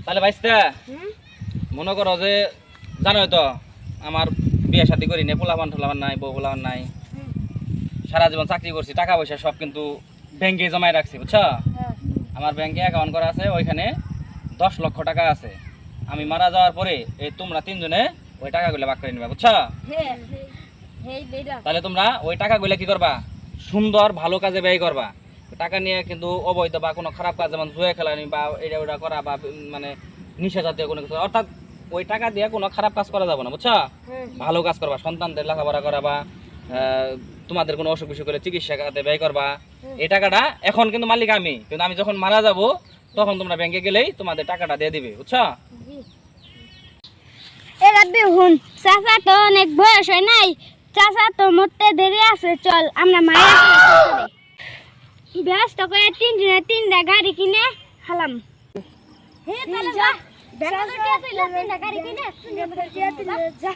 তাহলে ভাইস্তা মনে করো যে জানোই তো আমার বিয়ে শাদী করি নাই, পোলাপান টোলাপান নাই, বউ পোলাপান নাই, সারা জীবন চাকরি করছি, টাকা পয়সা সব কিন্তু ব্যাংকে জমাই রাখছি, বুঝছো? আমার ব্যাংকে অ্যাকাউন্ট করা আছে, ওইখানে 10 লক্ষ টাকা আছে। আমি মারা যাওয়ার পরে এই তোমরা তিনজনে ওই টাকাগুলো ভাগ করে নিবা, বুঝছো? তাহলে তোমরা ওই টাকাগুলো কি করবা, সুন্দর ভালো কাজে ব্যয় করবা। টাকা নিয়ে কিন্তু অবৈধ বা কোনো খারাপ কাজ যেমন জুয়া খেলানি বা এটা ওটা করা বা মানে নিশা জাতীয় কোনো কিছু, অর্থাৎ ওই টাকা দিয়ে কোনো খারাপ কাজ করা যাবে না, বুঝছো? ভালো কাজ করবা, সন্তানদের লেখাপড়া করা বা তোমাদের কোনো অসুখ বিসুখ হলে চিকিৎসা খাতে ব্যয় করবা। এই টাকাটা এখন কিন্তু মালিক আমি, কিন্তু আমি যখন মারা যাব তখন তোমরা ব্যাংকে গেলেই তোমাদের টাকাটা দিয়ে দিবে, বুঝছো? এ রাব্বি হুন, চাচা তো অনেক বয়স হয় নাই, চাচা তো মরতে দেরি আছে, চল আমরা মায়ের ব্যস্ত করে তিনটা গাড়ি কিনে হালাম। হে তাহলে যা, ব্যস্ত করে তিনটা গাড়ি কিনে যা।